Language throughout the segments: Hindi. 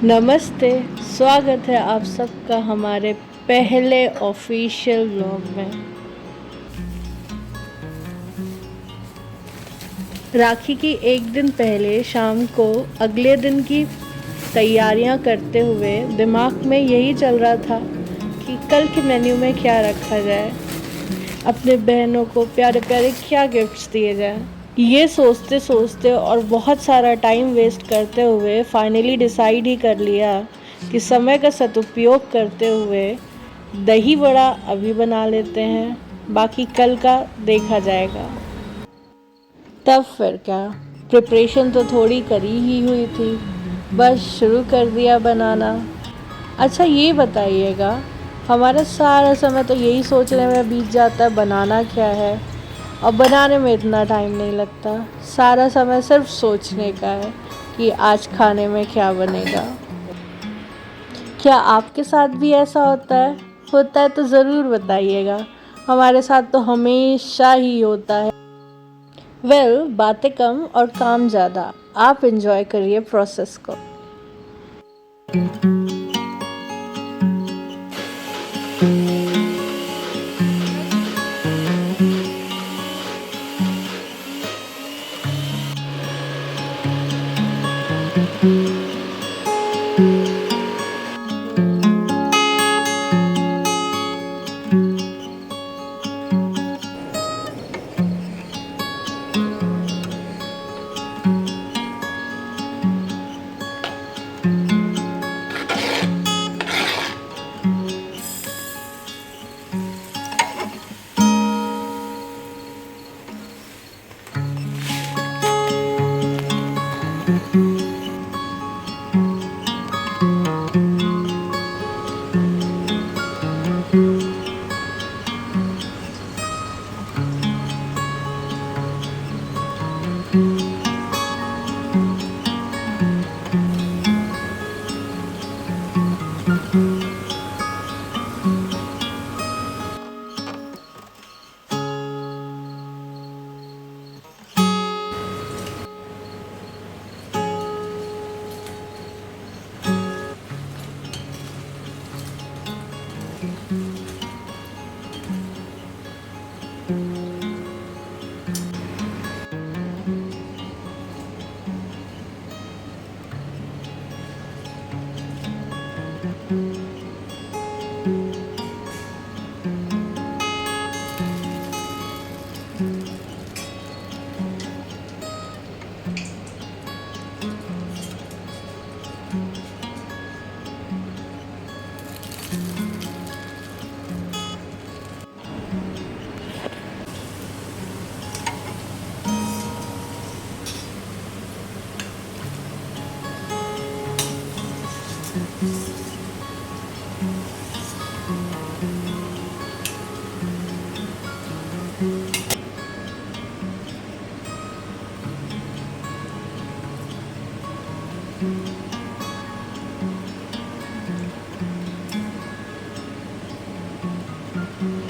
नमस्ते, स्वागत है आप सबका हमारे पहले ऑफिशियल व्लॉग में। राखी की एक दिन पहले शाम को अगले दिन की तैयारियां करते हुए दिमाग में यही चल रहा था कि कल के मेन्यू में क्या रखा जाए, अपने बहनों को प्यारे प्यारे क्या गिफ्ट्स दिए जाए। ये सोचते सोचते और बहुत सारा टाइम वेस्ट करते हुए फाइनली डिसाइड ही कर लिया कि समय का सदुपयोग करते हुए दही वड़ा अभी बना लेते हैं, बाकी कल का देखा जाएगा। तब फिर क्या, प्रिपरेशन तो थोड़ी करी ही हुई थी, बस शुरू कर दिया बनाना। अच्छा ये बताइएगा, हमारा सारा समय तो यही सोचने में बीत जाता है बनाना क्या है, और बनाने में इतना टाइम नहीं लगता। सारा समय सिर्फ सोचने का है कि आज खाने में क्या बनेगा। क्या आपके साथ भी ऐसा होता है? होता है तो ज़रूर बताइएगा, हमारे साथ तो हमेशा ही होता है। बातें कम और काम ज़्यादा। आप एंजॉय करिए प्रोसेस को।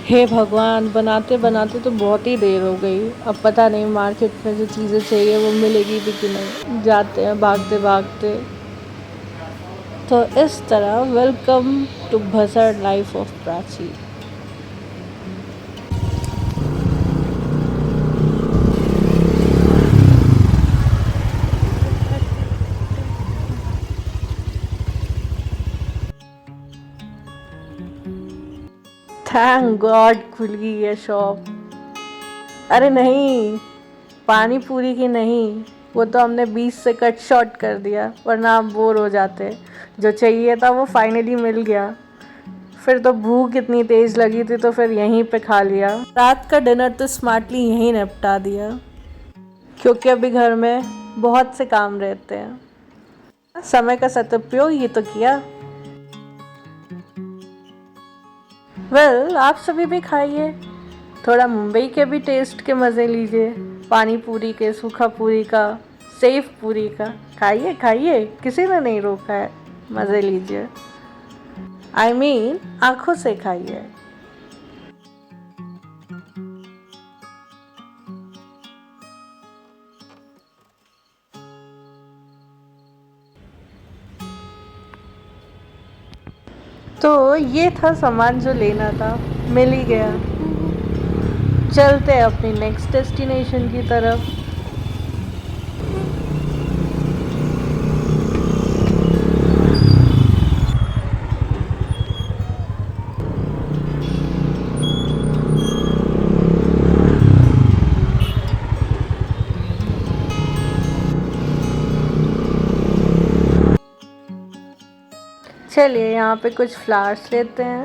हे भगवान, बनाते बनाते तो बहुत ही देर हो गई। अब पता नहीं मार्केट में जो चीज़ें चाहिए वो मिलेगी भी कि नहीं। जाते हैं भागते भागते। तो इस तरह वेलकम टू भसड़ life of Prachi. Thank God खुल गई है शॉप। अरे नहीं, पानी पूरी की नहीं, वो तो हमने 20 से कट शॉर्ट कर दिया, वरना आप बोर हो जाते। जो चाहिए था वो फाइनली मिल गया। फिर तो भूख इतनी तेज लगी थी तो फिर यहीं पे खा लिया। रात का डिनर तो स्मार्टली यहीं निपटा दिया, क्योंकि अभी घर में बहुत से काम रहते हैं। समय का सदुपयोग ही तो किया। आप सभी भी खाइए, थोड़ा मुंबई के भी टेस्ट के मज़े लीजिए। पानी पूरी के, सूखा पूरी का, सेव पूरी का। खाइए खाइए, किसी ने नहीं रोका है, मज़े लीजिए। I mean, आँखों से खाइए। तो ये था सामान जो लेना था, मिल ही गया। चलते हैं अपनी नेक्स्ट डेस्टिनेशन की तरफ। चलिए यहाँ पे कुछ फ्लावर्स लेते हैं।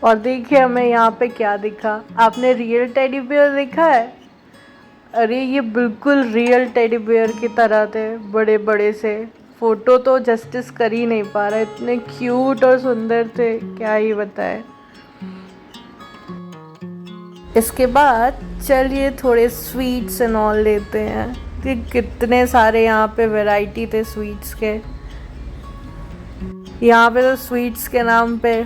और देखिए हमें यहाँ पे क्या दिखा। आपने रियल टेडी बियर देखा है? अरे ये बिल्कुल रियल टेडी बियर की तरह थे, बड़े बड़े से। फोटो तो जस्टिस कर ही नहीं पा रहा, इतने क्यूट और सुंदर थे, क्या ही बताए। इसके बाद चलिए थोड़े स्वीट्स एंड ऑल लेते हैं कि कितने सारे यहाँ पे वैरायटी थे स्वीट्स के। यहाँ पे तो स्वीट्स के नाम पे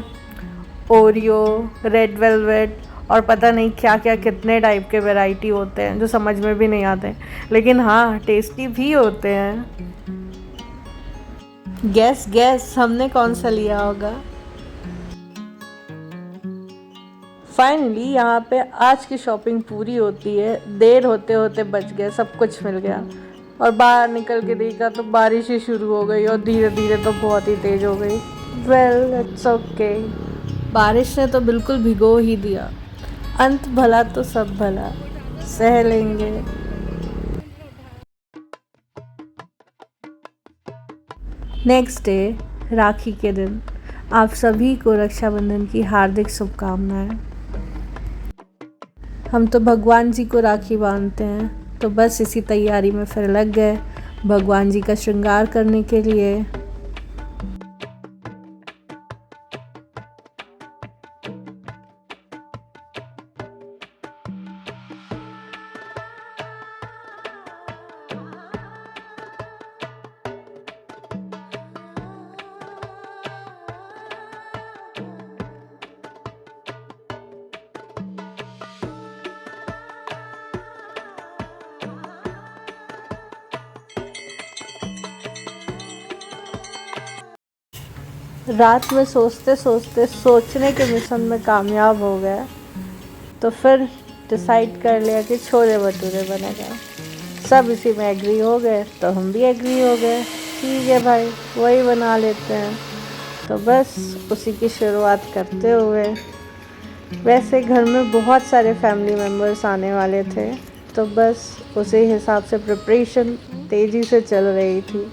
ओरियो, रेड वेलवेट और पता नहीं क्या क्या कितने टाइप के वैरायटी होते हैं जो समझ में भी नहीं आते, लेकिन हाँ टेस्टी भी होते हैं। गैस हमने कौन सा लिया होगा। फाइनली यहाँ पे आज की शॉपिंग पूरी होती है। देर होते होते बच गया, सब कुछ मिल गया। और बाहर निकल के देखा तो बारिश ही शुरू हो गई और धीरे धीरे तो बहुत ही तेज हो गई। वेल इट्स ओके, बारिश ने तो बिल्कुल भिगो ही दिया। अंत भला तो सब भला, सह लेंगे। नेक्स्ट डे, राखी के दिन। आप सभी को रक्षाबंधन की हार्दिक शुभकामनाएं। हम तो भगवान जी को राखी बांधते हैं, तो बस इसी तैयारी में फिर लग गए भगवान जी का श्रृंगार करने के लिए। रात में सोचते सोचते सोचने के मिशन में कामयाब हो गए, तो फिर डिसाइड कर लिया कि छोले भटूरे बनेगा। सब इसी में एग्री हो गए, तो हम भी एग्री हो गए। ठीक है भाई, वही बना लेते हैं। तो बस उसी की शुरुआत करते हुए, वैसे घर में बहुत सारे फैमिली मेम्बर्स आने वाले थे, तो बस उसी हिसाब से प्रिपरेशन तेज़ी से चल रही थी।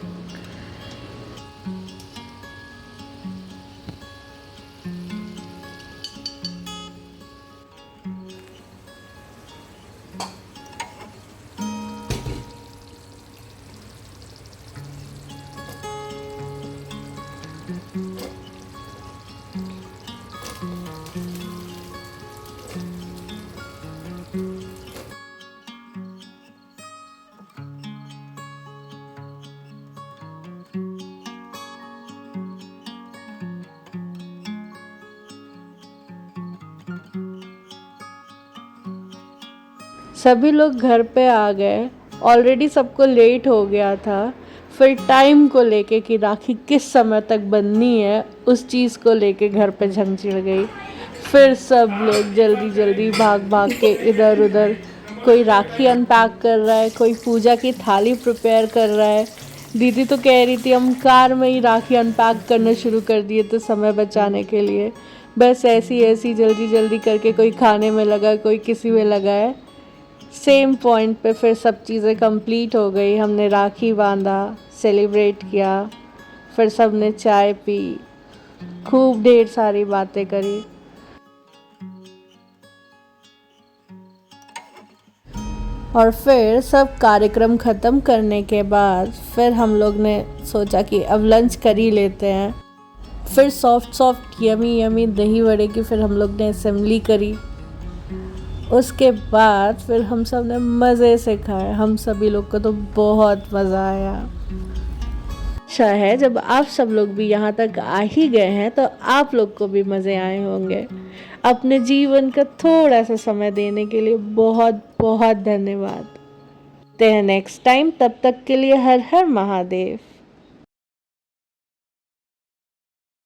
सभी लोग घर पे आ गए। ऑलरेडी सबको लेट हो गया था। फिर टाइम को लेके कि राखी किस समय तक बननी है, उस चीज़ को लेके घर पे झंग चिड़ गई। फिर सब लोग जल्दी जल्दी भाग भाग के इधर उधर, कोई राखी अनपैक कर रहा है, कोई पूजा की थाली प्रिपेयर कर रहा है। दीदी तो कह रही थी हम कार में ही राखी अनपैक करना शुरू कर दिए थे समय बचाने के लिए। बस ऐसी ऐसी जल्दी जल्दी करके कोई खाने में लगा, कोई किसी में लगा है। सेम पॉइंट पे फिर सब चीज़ें कंप्लीट हो गई। हमने राखी बांधा, सेलिब्रेट किया, फिर सब ने चाय पी, खूब ढेर सारी बातें करी। और फिर सब कार्यक्रम ख़त्म करने के बाद फिर हम लोग ने सोचा कि अब लंच कर ही लेते हैं। फिर सॉफ्ट सॉफ्ट यमी यमी दही वड़े की फिर हम लोग ने असेंबली करी। उसके बाद फिर हम सब ने मज़े से खाया। हम सभी लोग को तो बहुत मज़ा आया। आशा है जब आप सब लोग भी यहाँ तक आ ही गए हैं तो आप लोग को भी मज़े आए होंगे। अपने जीवन का थोड़ा सा समय देने के लिए बहुत बहुत धन्यवाद। मिलते हैं नेक्स्ट टाइम, तब तक के लिए हर हर महादेव।